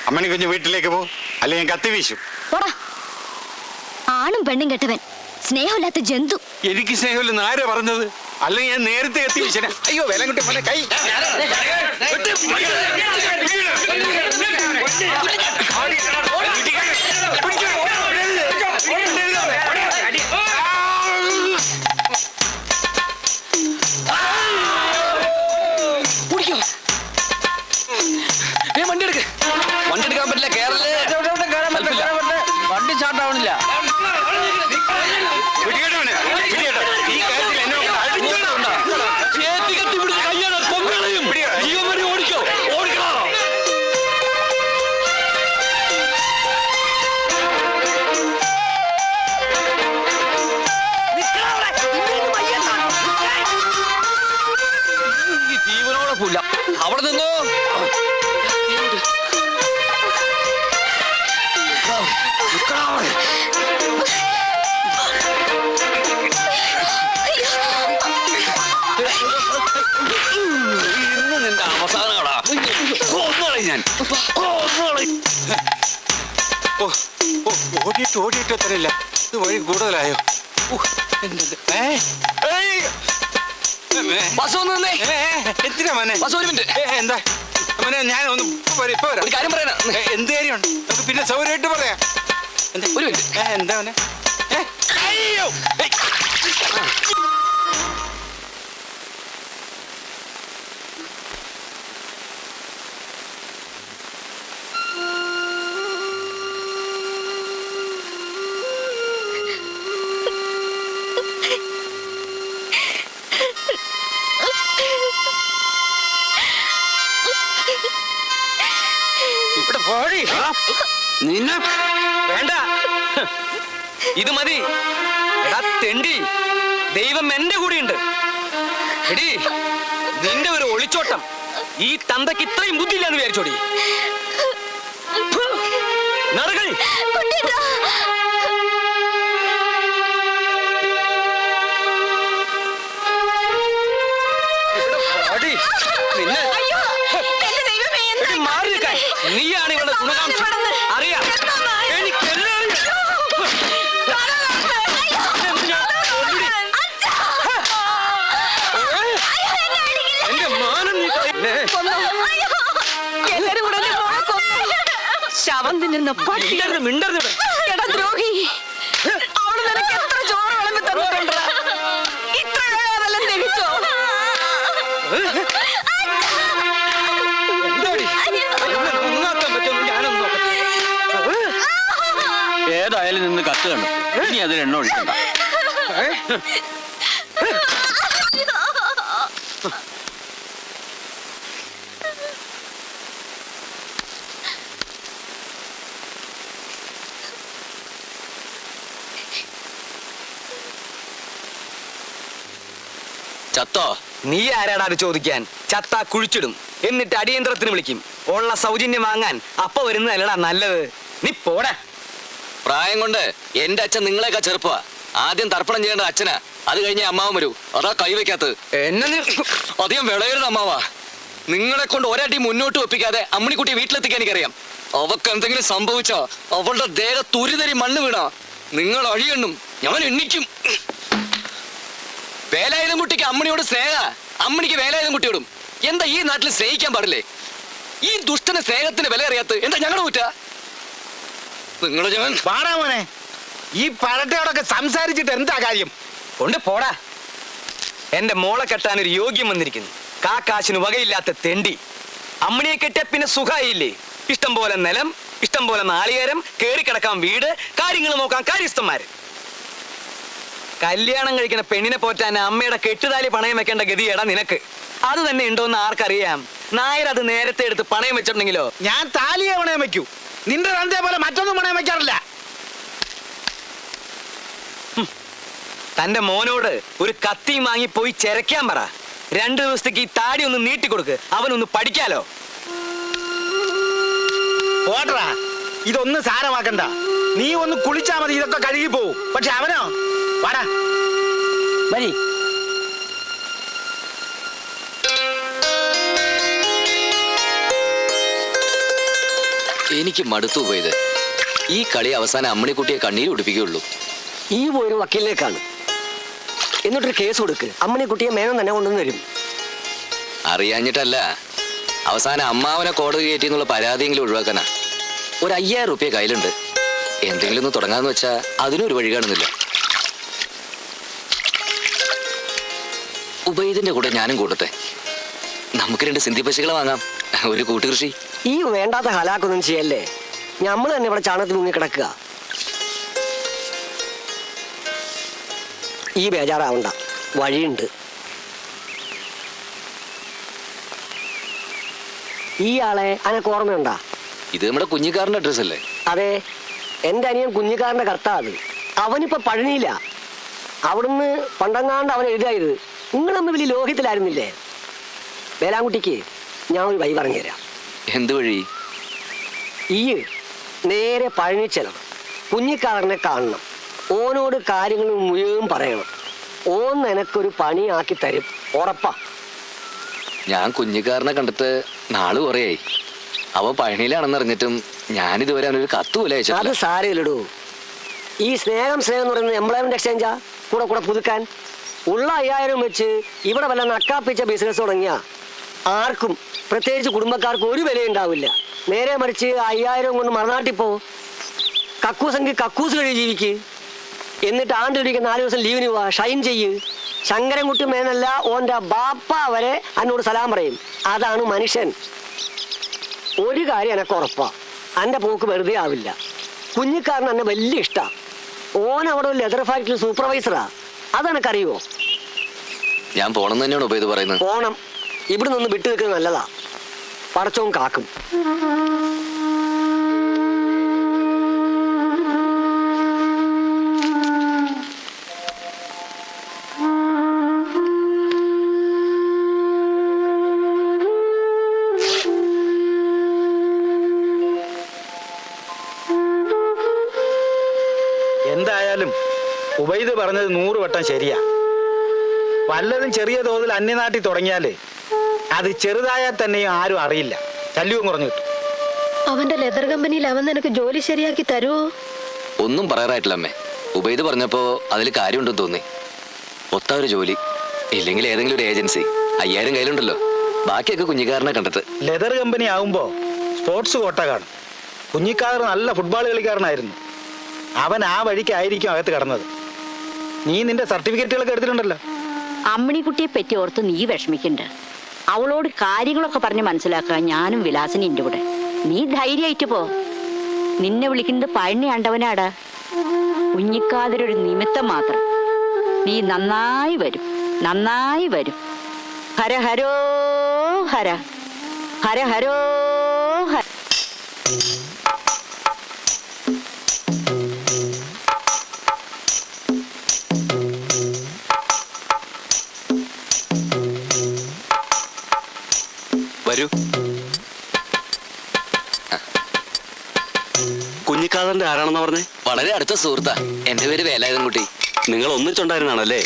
അമ്മണി കുഞ്ഞ് വീട്ടിലേക്ക് പോ, അല്ലെ ഞാൻ കത്തി വീശും. ആണും പെണ്ണും കെട്ടവൻ, സ്നേഹമില്ലാത്ത ജന്തു. എനിക്ക് സ്നേഹമില്ലെന്ന് ആരാ പറഞ്ഞത്? അല്ലെങ്കിൽ ഞാൻ നേരത്തെ കത്തി വീശന. അയ്യോ വില കിട്ടി മോനെ, കൈ വണ്ടി എടുക്കാൻ പറ്റില്ല. കേരള വണ്ടി ചാട്ടാവണില്ല. ജീവനോടെ പോല അവിടെ നിന്നോ. ഇന്ന് നിന്റെ അവസാനമാടാ. ഞാൻ ഓടിയിട്ട് എത്തണില്ല. ഇത് വഴി കൂടുതലായോ? എന്തിനാ മോനെ? ഒരു മിനിറ്റ്. എന്താ മോനെ? ഞാൻ ഒന്ന് ഇപ്പൊ വരാം. ഒരു കാര്യം പറയാനാ. എന്ത് കാര്യമുണ്ട്? നമുക്ക് പിന്നെ സൗകര്യമായിട്ട് പറയാം. ഒരു മിനിറ്റ്. എന്താ മോനെ? അയ്യോ ഇവിടെ പോഴി. നിന്നെ വേണ്ട, ഇത് മതി. എടാ തെണ്ടി, ദൈവം എന്റെ കൂടെയുണ്ട്. എടി, നിന്റെ ഒരു ഒളിച്ചോട്ടം ഈ തന്തയ്ക്ക് ഇത്രയും ബുദ്ധിയില്ലാന്ന് വിചാരിച്ചോടി. നറുകൾ നീയാണ് ഇവിടെ ഗുണകാംക്ഷ. അറിയാം, എനിക്കെല്ലാം എന്റെ മാനം എല്ലാരും കൂടെ ശവം തിന്നുന്ന പട്ടിടരുത്. മിണ്ടരുത്. ദ്രോഹി, അവള് നിനക്ക് എത്ര ചോറ് വിളമ്പി തന്നിട്ടുണ്ടോ? ഇത്ര അതെല്ലാം ദഹിച്ചോ? ഏതായാലും നിന്ന് കത്ത് കണ്ടു. ഇനി അതിൽ എണ്ണ ഒഴിക്കണ്ട. ചത്തോ? നീ ആരാടാ അത് ചോദിക്കാൻ? ചത്ത കുഴിച്ചിടും, എന്നിട്ട് അടിയന്തരത്തിന് വിളിക്കും. ഉള്ള സൗജന്യം വാങ്ങാൻ അപ്പ വരുന്നതല്ലടാ നല്ലത്. നീ പോടാ. പ്രായം കൊണ്ട് എന്റെ അച്ഛൻ നിങ്ങളെയൊക്കെ ചെറുപ്പമാ. ആദ്യം തർപ്പണം ചെയ്യേണ്ട അച്ഛനാ, അത് കഴിഞ്ഞ അമ്മാവൻ വരൂ. അതാ കൈവയ്ക്കാത്തത്. എന്നെ അധികം വിളയരുത് അമ്മാവാ. നിങ്ങളെ കൊണ്ട് ഒരടി മുന്നോട്ട് വെപ്പിക്കാതെ അമ്മിണിക്കുട്ടിയെ വീട്ടിലെത്തിക്കാൻ എനിക്കറിയാം. അവക്ക് എന്തെങ്കിലും സംഭവിച്ചാ അവളുടെ ദേഹ തുരിതരി മണ്ണ് വീണാ നിങ്ങൾ അഴിയണ്ണും, ഞാൻ എണ്ണിക്കും. വേലായുധം കുട്ടിക്ക് അമ്മണിയോട് സ്നേഹ, അമ്മണിക്ക് വേലായുധം കുട്ടിയോടും. എന്താ ഈ നാട്ടിൽ സ്നേഹിക്കാൻ പാടില്ലേ? ഈ ദുഷ്ടന സ്നേഹത്തിന് വില അറിയാത്ത എന്താ ഞങ്ങളുടെ കുറ്റ? നിങ്ങള് ഞാൻ പാടാ മോനെ. ഈ പഴട്ടയോടൊക്കെ സംസാരിച്ചിട്ട് എന്താ കാര്യം? കൊണ്ട് പോടാ. എന്റെ മോളെ കെട്ടാൻ ഒരു യോഗ്യം വന്നിരിക്കുന്നു. കാശിന് വകയില്ലാത്ത തെണ്ടി. അമ്മണിയെ കെട്ടിയ പിന്നെ സുഖായില്ലേ? ഇഷ്ടം പോലെ നിലം, ഇഷ്ടം പോലെ നാളികേരം, കേറിക്കിടക്കാൻ വീട്, കാര്യങ്ങൾ നോക്കാൻ കാര്യസ്ഥന്മാര്. കല്യാണം കഴിക്കുന്ന പെണ്ണിനെ പോറ്റാൻ അമ്മയുടെ കെട്ടുതാലി പണയം വെക്കേണ്ട ഗതിയേടാ നിനക്ക്. അത് തന്നെ ഉണ്ടോന്ന് ആർക്കറിയാം? നായർ അത് നേരത്തെ എടുത്ത് പണയം വെച്ചിട്ടുണ്ടെങ്കിലോ? ഞാൻ താലിയെ പണയം വെക്കൂ, നിന്റെ തന്തയെ പോലെ മറ്റൊന്നും പണയം വെക്കാറില്ല. തന്റെ മോനോട് ഒരു കത്തിയും വാങ്ങി പോയി ചെരക്കാൻ പറ. 2 ദിവസത്തേക്ക് ഈ താടി ഒന്ന് നീട്ടിക്കൊടുക്ക്, അവനൊന്ന് പഠിക്കാലോ. ഓട്ടറാ, ഇതൊന്നും സാരമാക്കണ്ട. നീ ഒന്ന് കുളിച്ചാ മതി, ഇതൊക്കെ കഴുകി പോവും. പക്ഷെ അവനോ? വാടാ. വരി എനിക്ക് മടുത്തു പോയത്. ഈ കളി അവസാനം അമ്മണിക്കുട്ടിയെ കണ്ണീര് ഉടുപ്പിക്കുകയുള്ളൂ. ഈ പോയൊരു വക്കീലിലേക്കാണ്. എന്നിട്ടൊരു കേസ് കൊടുക്ക്. അമ്മണിക്കുട്ടിയെ മേനോൻ തന്നെ കൊണ്ടുവന്ന് തരും. അറിയാഞ്ഞിട്ടല്ല, അവസാനം അമ്മാവനെ കോടതി കയറ്റി എന്നുള്ള പരാതിയെങ്കിലും ഒഴിവാക്കാനാ. ഒരു 5000 റുപ്യ കയ്യിലുണ്ട്. എന്തെങ്കിലും ഒന്ന് തുടങ്ങാന്ന് വെച്ചാ അതിനൊരു വഴി കാണുന്നില്ല. ഉബൈദിന്റെ കൂടെ ഞാനും കൂട്ടത്തെ. നമുക്ക് 2 സിന്ധി പശുക്കളെ വാങ്ങാം, ഒരു കൂട്ടുകൃഷി. ഈ വേണ്ടാത്ത ഹലാക്കൊന്നും ചെയ്യല്ലേ. നമ്മൾ തന്നെ ഇവിടെ ചാണകത്തിൽ മുങ്ങി കിടക്കുക. ഈ ബേജാറാവണ്ട, വഴിയുണ്ട്. ഈ ആളെ അനക്ക് ഓർമ്മയുണ്ടാ? ഇത് നമ്മുടെ കുഞ്ഞിക്കാരന്റെ അഡ്രസ് അല്ലേ? അതെ, എന്റെ അനിയൻ കുഞ്ഞിക്കാരന്റെ കർത്താവ്. അവനിപ്പോ പഴനിയില്ല. അവിടുന്ന് പണ്ടങ്ങാണ്ട് അവൻ എഴുതായത്. നിങ്ങൾ തമ്മിൽ വലിയ ലോഹ്യത്തിലായിരുന്നില്ലേ? വേലാൻകുട്ടിക്ക് ഞാൻ ഒരു വഴി പറഞ്ഞുതരാം. എന്ത് വഴി? ഈ നേരെ പഴനി ചെല്ലണം. കുഞ്ഞിക്കാരനെ കാണണം. ഓനോട് കാര്യങ്ങൾ മുഴുവൻ പറയണം. ഓൻ നിനക്കൊരു പണിയാക്കി തരും, ഉറപ്പാ. ഞാൻ കുഞ്ഞിക്കാരനെ കണ്ടിട്ട് നാള് കുറയായി. അവൻ പഴനിയിലാണെന്ന് അറിഞ്ഞിട്ടും ഞാനിതുവരെ അവനൊരു കത്ത് പോലെ അത് അയച്ചിട്ടില്ല. സാരമില്ലടൂ. ഈ സ്നേഹം എന്ന് പറയുന്നത് എംപ്ലോയ്മെന്റ് എക്സ്ചേഞ്ചാ. കൂടെ പുതുക്കാൻ ഉള്ള 5000 വെച്ച് ഇവിടെ വല്ല നക്കാപ്പിച്ച ബിസിനസ് തുടങ്ങിയ ആർക്കും, പ്രത്യേകിച്ച് കുടുംബക്കാർക്കും ഒരു വില ഉണ്ടാവില്ല. നേരെ മറിച്ച് 5000 കൊണ്ട് മറുനാട്ടിൽ പോ. കക്കൂസെങ്കിൽ കക്കൂസ് കഴി ജീവിക്ക്. എന്നിട്ട് ആണ്ടിരിക്കുക 4 ദിവസം ലീവിന് പോവാ, ഷൈൻ ചെയ്യ്. ശങ്കരൻകുട്ടി മേനല്ല, ഓന്റെ ബാപ്പ വരെ എന്നോട് സലാം പറയും. അതാണ് മനുഷ്യൻ. ഒരു കാര്യം എനക്ക് ഉറപ്പാ, എൻ്റെ പോക്ക് വെറുതെ ആവില്ല. കുഞ്ഞിക്കാരൻ എന്നെ വലിയ ഇഷ്ടാ. ഓൻ അവിടെ ഒരു ലെതർ ഫാക്ടറി സൂപ്പർവൈസറാ. അതെനക്കറിയുമോ? ഞാൻ പോണെന്ന് തന്നെയാണ് ഉപയോഗിത് പറയുന്നത്. പോണം. ഇവിടെ നിന്ന് വിട്ടു നിൽക്കുന്നത് നല്ലതാ. പടച്ചവും കാക്കും. എന്തായാലും ഉബൈദ് പറഞ്ഞത് 100 വട്ടം ശരിയാ. വല്ലതും ചെറിയ തോതിൽ അന്യനാട്ടിൽ തുടങ്ങിയാല് അത് ചെറുതായാൽ തന്നെയും ആരും അറിയില്ല, ശല്യവും കുറഞ്ഞു കിട്ടും. അവന്റെ ലെതർ കമ്പനിയിൽ അവൻ നിനക്ക് ജോലി ശരിയാക്കി തരുമോ? ഒന്നും പറയാറായിട്ടില്ല അമ്മേ. ഉബൈദ് പറഞ്ഞപ്പോ അതിൽ കാര്യമുണ്ടെന്ന് തോന്നി. ഒത്ത ഒരു ജോലി, ഇല്ലെങ്കിൽ ഏതെങ്കിലും ഒരു ഏജൻസി. 5000 കയ്യിലുണ്ടല്ലോ, ബാക്കിയൊക്കെ കുഞ്ഞിക്കാരനെ കണ്ടിട്ട്. ലെതർ കമ്പനി ആവുമ്പോ സ്പോർട്സ് കോട്ട കാണും. കുഞ്ഞിക്കാർ നല്ല ഫുട്ബോൾ കളിക്കാരനായിരുന്നു. അവൻ ആ വഴിക്കായിരിക്കും അകത്ത് കടന്നത്. നീ നിന്റെ സർട്ടിഫിക്കറ്റുകളൊക്കെ എടുത്തിട്ടുണ്ടല്ലോ. അമ്മിണിക്കുട്ടിയെ പറ്റി ഓർത്ത് നീ വിഷമിക്കണ്ട. അവളോട് കാര്യങ്ങളൊക്കെ പറഞ്ഞ് മനസ്സിലാക്കാൻ ഞാനും വിലാസിനി എൻ്റെ കൂടെ. നീ ധൈര്യമായിട്ട് പോ. നിന്നെ വിളിക്കുന്നത് പഴനി ആണ്ടവനാടാ. കുഞ്ഞിക്കാതിരൊരു നിമിത്തം മാത്രം. നീ നന്നായി വരും, നന്നായി വരും. ഹര ഹരോ ഹര, ഹര ഹരോ ഹര. വരൂ. കുഞ്ഞിക്കാതന്റെ ആരാണെന്ന് പറഞ്ഞേ? വളരെ അടുത്ത സുഹൃത്താ. എന്റെ പേര് വേലായുധൻകുട്ടി. നിങ്ങൾ ഒന്നിച്ചുണ്ടായിരുന്നാണല്ലേ?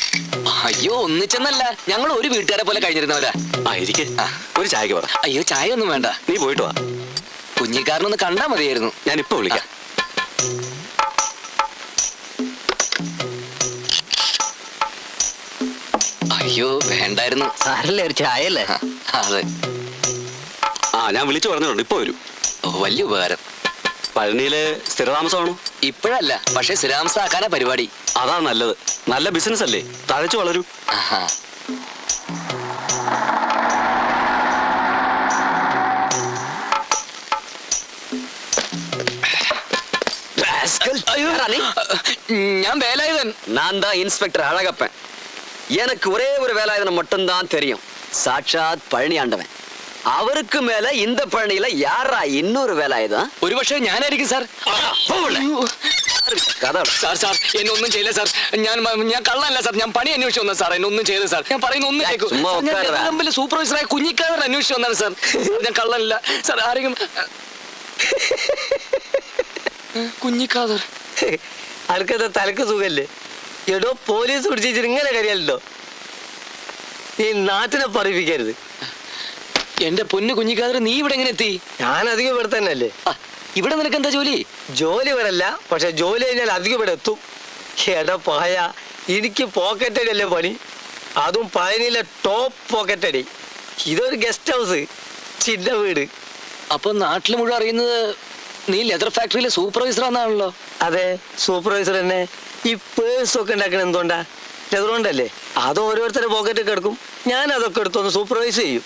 അയ്യോ, ഒന്നിച്ചെന്നല്ല, ഞങ്ങൾ ഒരു വീട്ടുകാരെ പോലെ കഴിഞ്ഞിരുന്നവരാ. ഇരിക്കെ, ഒരു ചായക്ക് പറ. അയ്യോ, ചായ ഒന്നും വേണ്ട. നീ പോയിട്ട് വാ. കുഞ്ഞിക്കാരനൊന്ന് കണ്ടാ മതിയായിരുന്നു. ഞാൻ ഇപ്പൊ വിളിക്കാം. അയ്യോ, വേണ്ടായിരുന്നു. സാരല്ലേ, ഒരു ചായല്ലേ? അതെ. ഞാൻ വിളിച്ചു പറഞ്ഞിട്ടുണ്ട്, ഇപ്പൊ വരും. വലിയ ഉപകാരം. പഴനിയിലെ സ്ഥിരതാമസമാണോ? ഇപ്പോഴല്ല, പക്ഷെ സ്ഥിരാംശമാക്കാനാ പരിപാടി. അതാ നല്ലത്. നല്ല ബിസിനസ് അല്ലേ, തഴച്ചു വളരൂ. ആഹാ. ഞാൻ வேலாயுதன். நான் தான் இன்ஸ்பெக்டர் அழகப்பன். எனக்கு ஒரே ஒரு வேலாயுதனை மட்டும்தான் தெரியும். சாட்சாத் பழனி ஆண்டவன். அவருக்கு மேல இந்த பழனியில யாரா இன்னொரு வேலாயுதம்? ഒരു പക്ഷേ ഞാനായിരിക്കും സാർ. സാർ സാർ എന്നെ ഒന്നും ചെയ്യില്ല സാർ. ഞാൻ കള്ളല്ല സാർ. ഞാൻ പണി അന്വേഷിച്ചു വന്നത് സാർ. എന്നെ ഒന്നും ചെയ്ത് സാർ. ഞാൻ പറയുന്ന ഒന്നും കേൾക്കും. സൂപ്പർവൈസറായ കുഞ്ഞിക്കാരൻ അന്വേഷിച്ചു വന്നാണ് സാർ. ഞാൻ കള്ളല്ല സാർ. ആരെങ്കിലും കുഞ്ഞിക്കാതർ അനക്കത് തലക്ക് സുഖല്ലേ? എടോ, പോലീസ് പിടിച്ചിട്ട് ഇങ്ങനെ കഴിയല്ലോ. ഈ നാട്ടിനെ പറയിപ്പിക്കരുത്. എന്റെ പൊന്നു കുഞ്ഞിക്കാതർ, നീ ഇവിടെ എങ്ങനെ എത്തി? ഞാൻ അധികം ഇവിടെ തന്നെ അല്ലേ. ഇവിടെ നിനക്ക് എന്താ ജോലി? ജോലി വരല്ല, പക്ഷെ ജോലി കഴിഞ്ഞാൽ അധികം ഇവിടെ എത്തും. എടാ പായ, എനിക്ക് പോക്കറ്റ് അടി അല്ലേ പണി, അതും പഴനിയിലെ ടോപ്പ് പോക്കറ്റ് അടി. ഇതൊരു ഗസ്റ്റ് ഹൗസ്, ചിന്ന വീട്. അപ്പൊ നാട്ടിൽ മുഴുവൻ അറിയുന്നത് നീ ലെതർ ഫാക്ടറിയിലെ സൂപ്പർവൈസർ ആണെന്നാണല്ലോ. അതെ, സൂപ്പർവൈസർ തന്നെ. ഈ പേഴ്സ് ഒക്കെ ഉണ്ടാക്കണ എന്തുകൊണ്ടാ? ലെതർ കൊണ്ടല്ലേ. അത് ഓരോരുത്തരുടെ പോക്കറ്റ് കിടക്കും, ഞാൻ അതൊക്കെ എടുത്തൊന്ന് സൂപ്പർവൈസ് ചെയ്യും.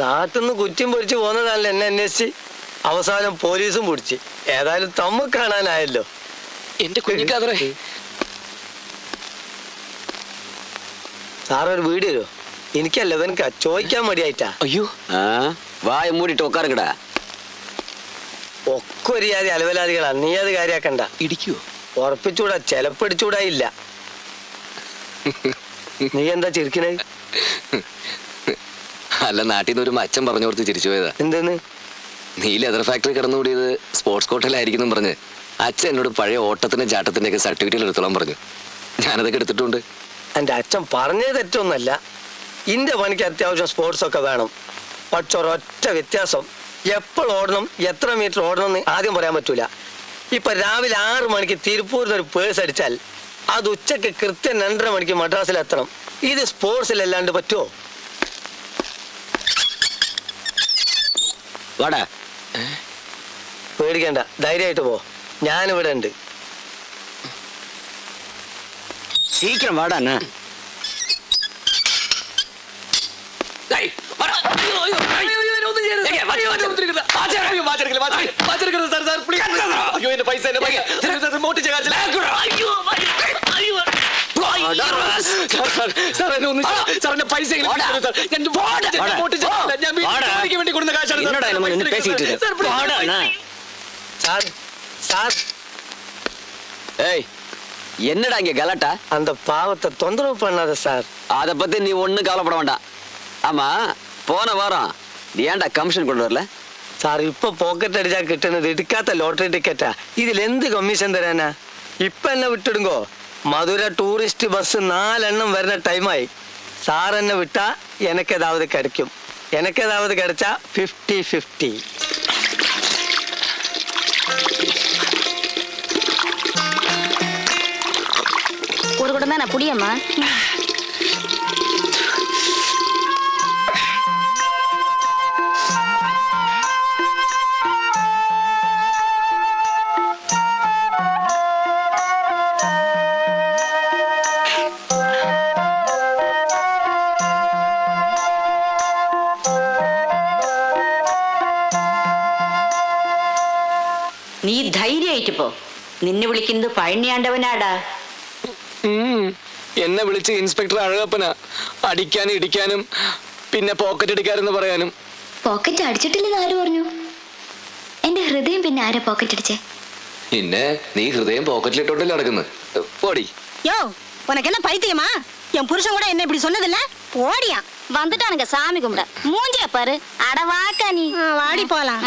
നാട്ടിൽ നിന്ന് കുറ്റം പൊരിച്ച് പോകുന്നതാണല്ലോ എന്നെ അന്വേഷിച്ച്. അവസാനം പോലീസും പിടിച്ച്. ഏതായാലും തമ്മ കാണാനായല്ലോ. എന്റെ കുഞ്ഞിക്കാതറേ, സാറൊരു വീട് തരുമോ? എനിക്കല്ല, ഇവനക്കാ ചോദിക്കാൻ മടിയായിട്ടാ. അയ്യോ വായ മൂടിട്ട് ഉക്കാറുകടാ. ഒക്കെ ഒരു ജാതി അലവലാദികളാ, നീ അത് കാര്യാക്കണ്ട. ഇടിക്കുവോ? ഉറപ്പിച്ചൂടാ, ചെലപ്പടിച്ചൂടാ ഇല്ല. നീ എന്താ ചിരിക്കണേ? അല്ല, നാട്ടിൽ നിന്ന് ഒരു മച്ചൻ പറഞ്ഞു കൊടുത്ത് ചിരിച്ചു പോയതാ. എന്തെന്ന്? നീ ലെതർ ഫാക്ടറി കടന്നുകൂടിയത് സ്പോർട്സ് കോട്ടയിലായിരിക്കും പറഞ്ഞ് അച്ഛൻ എന്നോട് പഴയ ഓട്ടത്തിന്റെ ചാട്ടത്തിന്റെ ഒക്കെ സർട്ടിഫിക്കറ്റ് എടുത്തോളാൻ പറഞ്ഞു. ഞാനതൊക്കെ എടുത്തിട്ടുണ്ട്. എന്റെ അച്ഛൻ പറഞ്ഞത് തെറ്റൊന്നല്ല. ഇന്റെ പണിക്ക് അത്യാവശ്യം സ്പോർട്സ് ഒക്കെ വേണം. പക്ഷെ ഒരൊറ്റ വ്യത്യാസം, എപ്പോൾ ഓടണം, എത്ര മീറ്റർ ഓടണം എന്ന് ആദ്യം പറയാൻ പറ്റൂല. ഇപ്പൊ രാവിലെ 6 മണിക്ക് തിരുപ്പൂരിൽ ഒരു പേഴ്സ് അടിച്ചാൽ അത് ഉച്ചക്ക് കൃത്യം 2:30 മണിക്ക് മദ്രാസിൽ എത്തണം. ഇത് സ്പോർട്സിലല്ലാണ്ട് പറ്റുമോ? വാടാ. പേടിക്കണ്ട, ധൈര്യമായിട്ട് പോ, ഞാനിവിടെ ഉണ്ട്. സീക്കിരം വാടാ. സാർ, സാർ, ஏய் என்னடா இங்க கலாட்டா? அந்த பாவத்தை தொந்தரவு பண்ணாத சார். அத பத்தி நீ ஒண்ணும் கவலைப்பட வேண்டாம். ஆமா, போன வாரம் நீ ஏன்டா கமிஷன் கொண்டு வரல? സാർ, ഇപ്പൊ പോക്കറ്റ് അടിച്ചാൽ കിട്ടുന്നത് എടുക്കാത്ത ലോട്ടറി ടിക്കറ്റാ. ഇതിൽ എന്ത് കമ്മീഷൻ തരാനാ? ഇപ്പൊ എന്നെ വിട്ടിടുങ്കോ, മധുര ടൂറിസ്റ്റ് ബസ് 4 എണ്ണം വരുന്ന ടൈമായി. സാർ എന്നെ വിട്ടാ എനക്കേതാവത് കിടക്കും. എനക്കേതാവത് കിടച്ചാ 50-50. ஒரு குடம் தானே புடியம்மா. നീ ധൈര്യമായിട്ട് പോ. നിന്നെ വിളിക്കുന്നത് പഴനിയാണ്ടവനാടാ. എന്നെ വിളിച്ച് ഇൻസ്പെക്ടർ അഴകപ്പനാ. അടിക്കാനും ഇടിക്കാനും പിന്നെ പോക്കറ്റ് അടിക്കാരെന്ന് പറയാനും. പോക്കറ്റ് അടിച്ചിട്ടില്ലെന്ന് ആര് പറഞ്ഞു? എന്റെ ഹൃദയം പിന്നെ ആരാ പോക്കറ്റ് അടിച്ചേ? പിന്നെ നീ ഹൃദയം പോക്കറ്റിലിട്ടോണ്ടല്ലേ നടക്കുന്നത്. പോടി. யோ, உனக்கு என்ன பைத்தியமா? என் புருஷன் கூட என்ன இப்படி சொன்னதில்ல? ஓடியா வந்துட்டானுங்க சாமி கும்பிட. மூஞ்சிய பாரு. அட வாக்கா நீ. வாடி போலாம்.